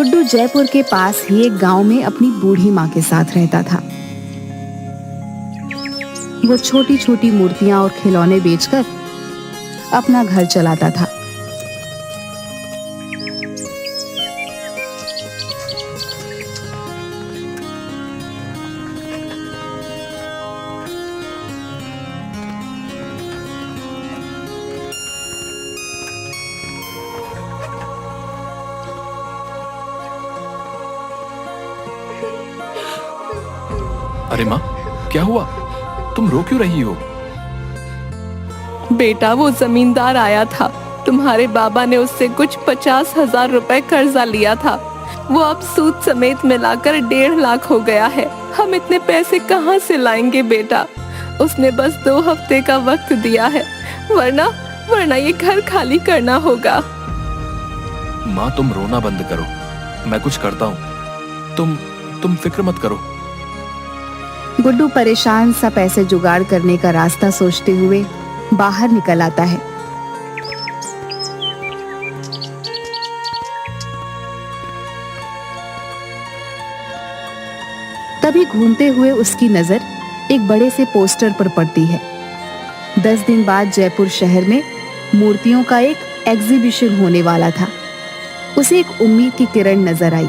गुड्डू जयपुर के पास ही एक गांव में अपनी बूढ़ी माँ के साथ रहता था। वो छोटी छोटी मूर्तियां और खिलौने बेचकर अपना घर चलाता था। अरे माँ, क्या हुआ? तुम रो क्यों रही हो? बेटा, वो जमींदार आया था। तुम्हारे बाबा ने उससे कुछ 50,000 रुपए कर्जा लिया था। वो अब सूद समेत मिलाकर 1.5 लाख हो गया है। हम इतने पैसे कहाँ से लाएंगे बेटा? उसने बस 2 हफ्ते का वक्त दिया है, वरना ये घर खाली करना होगा। माँ, तुम रोना बंद करो, मैं कुछ करता हूँ। तुम फिक्र मत करो। गुड्डू परेशान सा पैसे जुगाड़ करने का रास्ता सोचते हुए बाहर निकल आता है। तभी घूमते हुए उसकी नजर एक बड़े से पोस्टर पर पड़ती है। 10 दिन बाद जयपुर शहर में मूर्तियों का एक एग्जीबिशन होने वाला था। उसे एक उम्मीद की किरण नजर आई।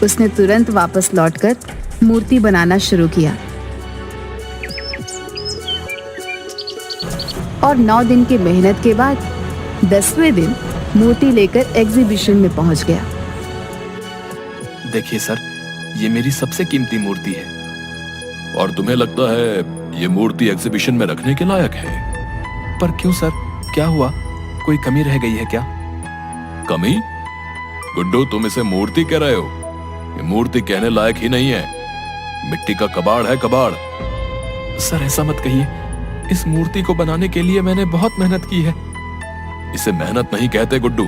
उसने तुरंत वापस लौटकर मूर्ति बनाना शुरू किया और 9 दिन की मेहनत के बाद 10वें दिन मूर्ति लेकर एग्जीबिशन में पहुंच गया। देखिए सर, ये मेरी सबसे कीमती मूर्ति है। और तुम्हें लगता है ये मूर्ति एग्जीबिशन में रखने के लायक है? पर क्यों सर, क्या हुआ? कोई कमी रह गई है क्या? कमी? गुड्डू, तुम इसे मूर्ति कह रहे हो? ये मूर्ति कहने लायक ही नहीं है, मिट्टी का कबाड़ है, कबाड़। सर, ऐसा मत कहिए। इस मूर्ति को बनाने के लिए मैंने बहुत मेहनत की है। इसे मेहनत नहीं कहते गुड्डू।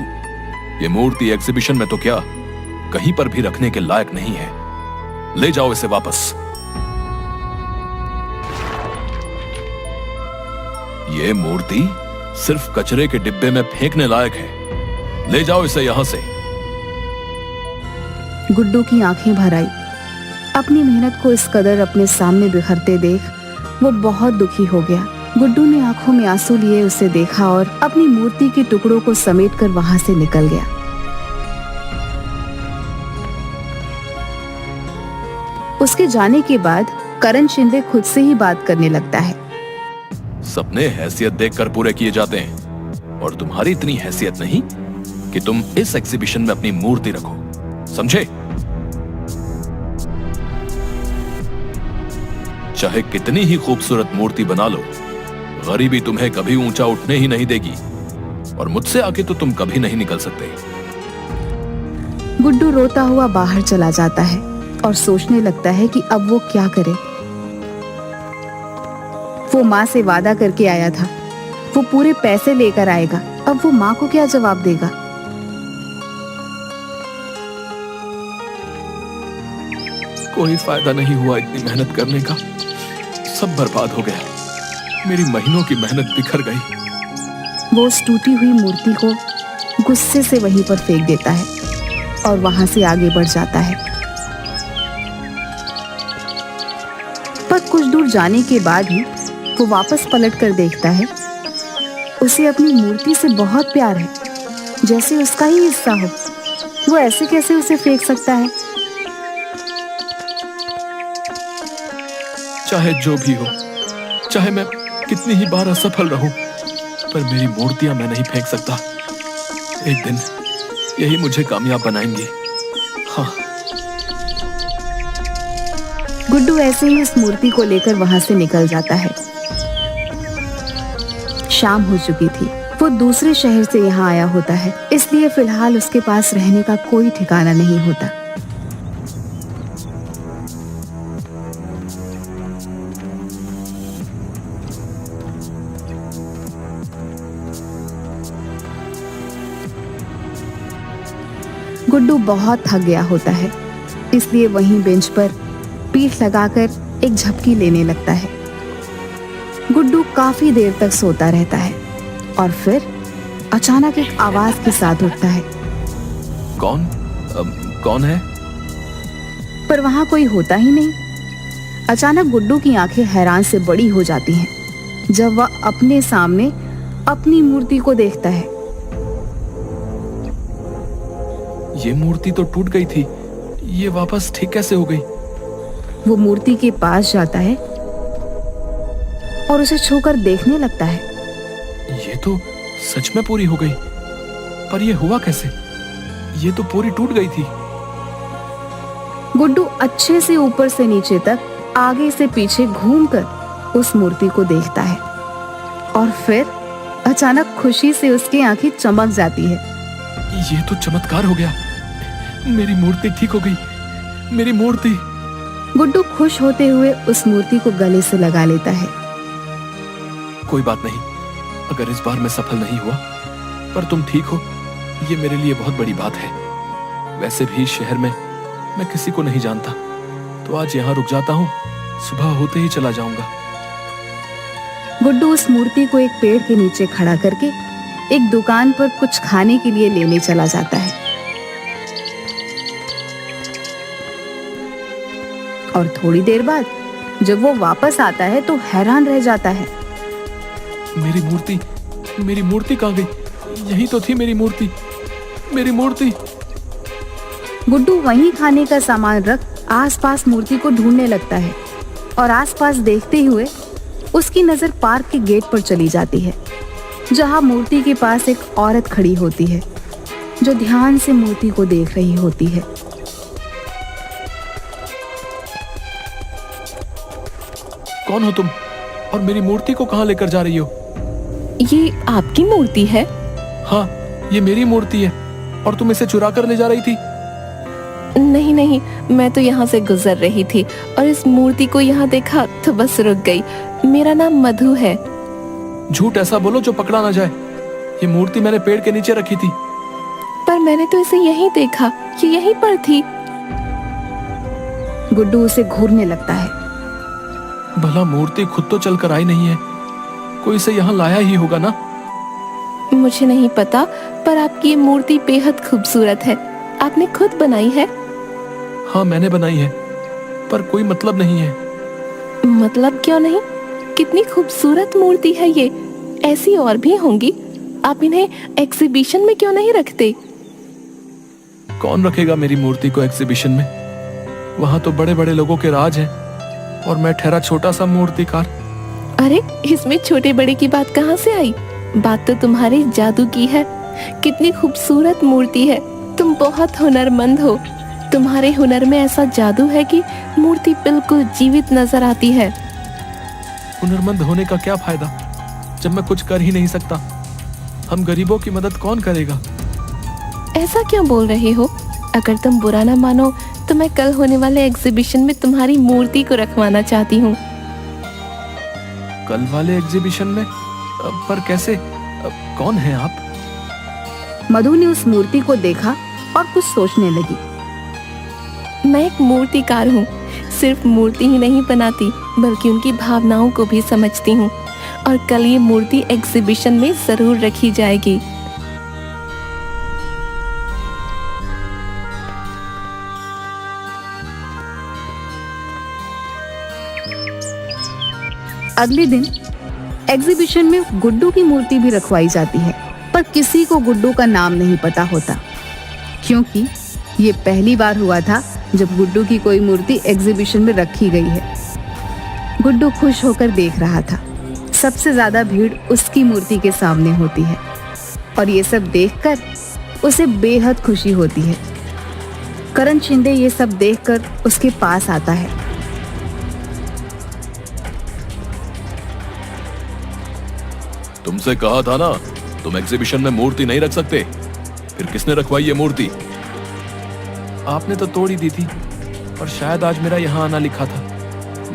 ये मूर्ति एग्जीबिशन में तो क्या, कहीं पर भी रखने के लायक नहीं है। ले जाओ इसे वापस। ये मूर्ति सिर्फ कचरे के डिब्बे में फेंकने लायक है। ले जाओ इसे यहां से। गुड्डू की आंखें भर आई। अपनी मेहनत को इस कदर अपने सामने बिखरते देख वो बहुत दुखी हो गया। गुड्डू ने आंखों में आंसू लिए उसे देखा और अपनी मूर्ति के टुकड़ों को समेटकर वहां से निकल गया। उसके जाने के बाद करण शिंदे खुद से ही बात करने लगता है। सपने हैसियत देखकर पूरे किए जाते हैं, और तुम्हारी इतनी हैसियत नहीं कि तुम इस एग्जीबिशन में अपनी मूर्ति रखो, समझे? चाहे कितनी ही खूबसूरत मूर्ति बना लो, गरीबी तुम्हें कभी ऊंचा उठने ही नहीं देगी, और मुझसे आके तो तुम कभी नहीं निकल सकते। गुड्डू रोता हुआ बाहर चला जाता है और सोचने लगता है कि अब वो क्या करे। वो माँ से वादा करके आया था, वो पूरे पैसे लेकर आएगा। अब वो माँ को क्या जवाब देगा? कोई फायदा नहीं हुआ इतनी मेहनत करने का, सब बर्बाद हो गया। मेरी महीनों की मेहनत बिखर गई। वो उस टूटी हुई मूर्ति को गुस्से से वहीं पर फेंक देता है और वहां से आगे बढ़ जाता है। पर कुछ दूर जाने के बाद ही वो वापस पलट कर देखता है। उसे अपनी मूर्ति से बहुत प्यार है, जैसे उसका ही हिस्सा हो। वो ऐसे कैसे उसे फेंक सकता है? चाहे जो भी हो, चाहे मैं कितनी ही बार असफल रहूं, पर मेरी मूर्तियां मैं नहीं फेंक सकता। एक दिन यही मुझे कामयाब बनाएंगी। हाँ। गुड्डू ऐसे ही इस मूर्ति को लेकर वहां से निकल जाता है। शाम हो चुकी थी। वो दूसरे शहर से यहाँ आया होता है, इसलिए फिलहाल उसके पास रहने का कोई ठिकाना नहीं होता। गुड्डू बहुत थक गया होता है, इसलिए वहीं बेंच पर पीठ लगाकर एक झपकी लेने लगता है। गुड्डू काफी देर तक सोता रहता है और फिर अचानक एक आवाज के साथ उठता है, कौन कौन है? पर वहां कोई होता ही नहीं। अचानक गुड्डू की आंखें हैरान से बड़ी हो जाती हैं जब वह अपने सामने अपनी मूर्ति को देखता है। ये मूर्ति तो टूट गई थी, ये वापस ठीक कैसे हो गई? वो मूर्ति के पास जाता है और उसे छूकर देखने लगता है। ये तो सच में पूरी हो गई, पर ये हुआ कैसे? ये तो पूरी टूट गई थी। गुड्डू अच्छे से ऊपर से नीचे तक, आगे से पीछे घूमकर उस मूर्ति को देखता है और फिर अचानक खुशी से उसकी आंखें चमक जाती है। ये तो चमत्कार हो गया, मेरी मूर्ति ठीक हो गई, मेरी मूर्ति। गुड्डू खुश होते हुए उस मूर्ति को गले से लगा लेता है। कोई बात नहीं, अगर इस बार मैं सफल नहीं हुआ, पर तुम ठीक हो, ये मेरे लिए बहुत बड़ी बात है। वैसे भी शहर में मैं किसी को नहीं जानता, तो आज यहाँ रुक जाता हूँ, सुबह होते ही चला जाऊंगा। गुड्डू उस मूर्ति को एक पेड़ के नीचे खड़ा करके एक दुकान पर कुछ खाने के लिए लेने चला जाता है और थोड़ी देर बाद जब वो वापस आता है तो हैरान रह जाता है। मेरी मूर्ति कहाँ गई? यही तो थी मेरी मूर्ति, मेरी मूर्ति। गुड्डू वहीं खाने का सामान रख आसपास मूर्ति को ढूंढने लगता है और आसपास देखते हुए उसकी नजर पार्क के गेट पर चली जाती है, जहां मूर्ति के पास एक औरत खड़ी होती है जो ध्यान से मूर्ति को देख रही होती है। कौन हो तुम और मेरी मूर्ति को कहाँ लेकर जा रही हो? ये आपकी मूर्ति है? हाँ, ये मेरी मूर्ति है और तुम इसे चुरा कर ले जा रही थी। नहीं नहीं, मैं तो यहाँ से गुजर रही थी और इस मूर्ति को यहाँ देखा तो बस रुक गई। मेरा नाम मधु है। झूठ ऐसा बोलो जो पकड़ा ना जाए। ये मूर्ति मैंने पेड़ के नीचे रखी थी। पर मैंने तो इसे यहीं देखा, ये यहीं पर थी। गुड्डू उसे घूरने लगता है। भला मूर्ति खुद तो चलकर आई नहीं है, कोई इसे यहाँ लाया ही होगा ना। मुझे नहीं पता, पर आपकी ये मूर्ति बेहद खूबसूरत है। आपने खुद बनाई है? हाँ, मैंने बनाई है, पर कोई मतलब नहीं है। मतलब क्यों नहीं? कितनी खूबसूरत मूर्ति है ये। ऐसी और भी होंगी, आप इन्हें एग्जीबिशन में क्यों नहीं रखते? कौन रखेगा मेरी मूर्ति को एग्जीबिशन में? वहाँ तो बड़े बड़े लोगों के राज हैं और मैं ठहरा छोटा सा मूर्तिकार। अरे, इसमें छोटे बड़े की बात कहाँ से आई? बात तो तुम्हारे जादू की है। कितनी खूबसूरत मूर्ति है। तुम बहुत हुनरमंद हो। तुम्हारे हुनर में ऐसा जादू है कि मूर्ति बिल्कुल जीवित नजर आती है। हुनरमंद होने का क्या फायदा जब मैं कुछ कर ही नहीं सकता? हम गरीबों की मदद कौन करेगा? ऐसा क्यों बोल रहे हो? अगर तुम बुरा ना मानो तो मैं कल होने वाले एग्जीबिशन में तुम्हारी मूर्ति को रखवाना चाहती हूँ। कल वाले एग्जीबिशन में? पर कैसे? कौन है आप? मधु ने उस मूर्ति को देखा और कुछ सोचने लगी। मैं एक मूर्तिकार हूँ। सिर्फ मूर्ति ही नहीं बनाती, बल्कि उनकी भावनाओं को भी समझती हूँ। और कल ये मूर्ति एग्जीबिशन में जरूर रखी जाएगी। अगले दिन एग्जीबिशन में गुड्डू की मूर्ति भी रखवाई जाती है, पर किसी को गुड्डू का नाम नहीं पता होता, क्योंकि ये पहली बार हुआ था जब गुड्डू की कोई मूर्ति एग्जीबिशन में रखी गई है। गुड्डू खुश होकर देख रहा था। सबसे ज्यादा भीड़ उसकी मूर्ति के सामने होती है और ये सब देखकर उसे बेहद खुशी होती है। करण शिंदे ये सब देखकर उसके पास आता है। तुमसे कहा था ना, तुम एग्जीबिशन में मूर्ति नहीं रख सकते। फिर किसने रखवाई ये मूर्ति? आपने तो तोड़ ही दी थी, और शायद आज मेरा यहाँ आना लिखा था।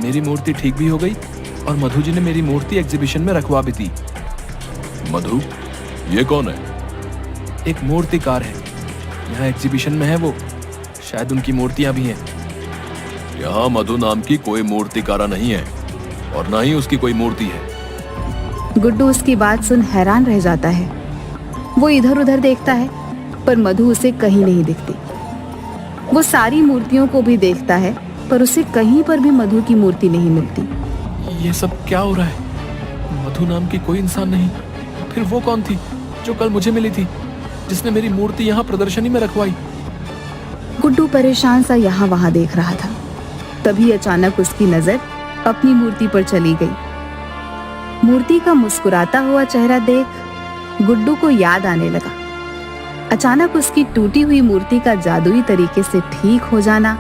मेरी मूर्ति ठीक भी हो गई और मधु जी ने मेरी मूर्ति एग्जीबिशन में रखवा भी दी। मधु? ये कौन है? एक मूर्तिकार है, यहाँ एग्जीबिशन में है वो। शायद उनकी मूर्तियां भी हैं। यहाँ मधु नाम की कोई मूर्तिकारा नहीं है और ना ही उसकी कोई मूर्ति है। गुड्डू उसकी बात सुन हैरान रह जाता है। वो इधर उधर देखता है पर मधु उसे कहीं नहीं दिखती। वो सारी मूर्तियों को भी देखता है पर उसे कहीं पर भी मधु की मूर्ति नहीं मिलती। ये सब क्या हो रहा है? मधु नाम की कोई इंसान नहीं। फिर वो कौन थी जो कल मुझे मिली थी, जिसने मेरी मूर्ति यहाँ प्रदर्शनी में रखवाई? गुड्डू परेशान सा यहाँ वहां देख रहा था। तभी अचानक उसकी नजर अपनी मूर्ति पर चली गई। मूर्ति का मुस्कुराता हुआ चेहरा देख गुड्डू को याद आने लगा। अचानक उसकी टूटी हुई मूर्ति का जादुई तरीके से ठीक हो जाना,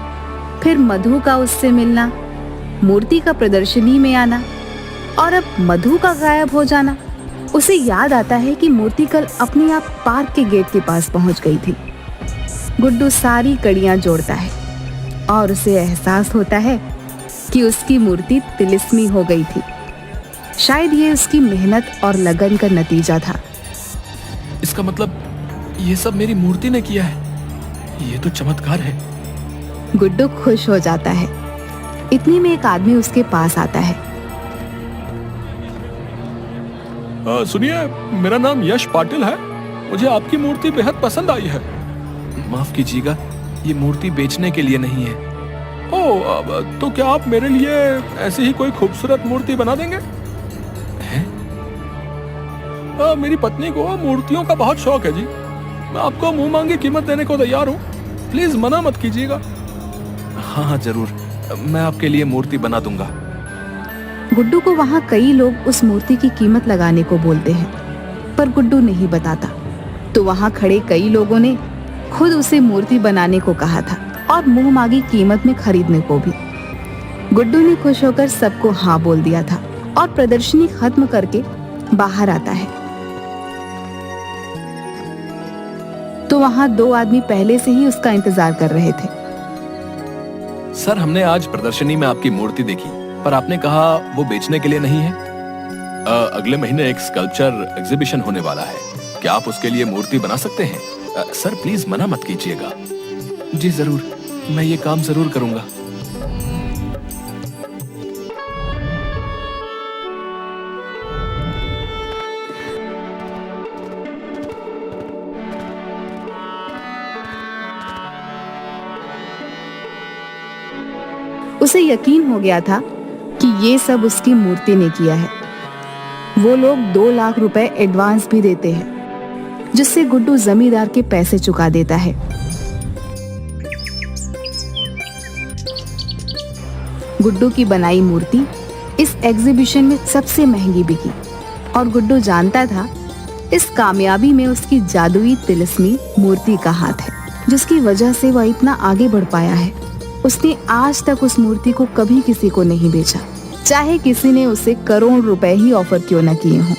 फिर मधु का उससे मिलना, मूर्ति का प्रदर्शनी में आना और अब मधु का गायब हो जाना। उसे याद आता है कि मूर्ति कल अपने आप पार्क के गेट के पास पहुंच गई थी। गुड्डू सारी कड़ियां जोड़ता है और उसे एहसास होता है कि उसकी मूर्ति तिलिस्मी हो गई थी। शायद ये उसकी मेहनत और लगन का नतीजा था। इसका मतलब ये सब मेरी मूर्ति ने किया है। ये तो चमत्कार है। गुड्डू खुश हो जाता है। इतनी में एक आदमी उसके पास आता है। सुनिए, मेरा नाम यश पाटिल है। मुझे आपकी मूर्ति बेहद पसंद आई है। माफ कीजिएगा, ये मूर्ति बेचने के लिए नहीं है। ओह, तो क्या आप मेरे लिए ऐसी ही कोई खूबसूरत मूर्ति बना देंगे? हैं? मेरी पत्नी को मूर्तियों का बहुत शौक है जी। मैं आपको मुंह मांगी कीमत देने को तैयार हूँ। प्लीज मना मत कीजिएगा। हाँ हाँ जरूर, मैं आपके लिए मूर्ति बना दूंगा। गुड्डू को वहाँ कई लोग उस मूर्ति की कीमत लगाने को बोलते हैं, पर गुड्डू नहीं बताता। तो वहाँ खड़े कई लोगों ने खुद उसे मूर्ति बनाने को कहा था और मुंह मांगी कीमत में खरीदने को भी। गुड्डू ने खुश होकर सबको हाँ बोल दिया था और प्रदर्शनी खत्म करके बाहर आता है। तो वहाँ दो आदमी पहले से ही उसका इंतजार कर रहे थे। सर, हमने आज प्रदर्शनी में आपकी मूर्ति देखी, पर आपने कहा वो बेचने के लिए नहीं है। अगले महीने एक स्कल्पचर एग्जीबिशन होने वाला है। क्या आप उसके लिए मूर्ति बना सकते हैं? सर प्लीज मना मत कीजिएगा। जी जरूर, मैं ये काम जरूर करूंगा। उसे यकीन हो गया था कि ये सब उसकी मूर्ति ने किया है। वो लोग 2 लाख रुपए एडवांस भी देते हैं, जिससे गुड्डू जमींदार के पैसे चुका देता है। गुड्डू की बनाई मूर्ति इस एग्जीबिशन में सबसे महंगी बिकी और गुड्डू जानता था इस कामयाबी में उसकी जादुई तिलिस्मी मूर्ति का हाथ है, जिसकी वजह से वह इतना आगे बढ़ पाया है। उसने आज तक उस मूर्ति को कभी किसी को नहीं बेचा, चाहे किसी ने उसे करोड़ रुपए ही ऑफर क्यों न किए हों।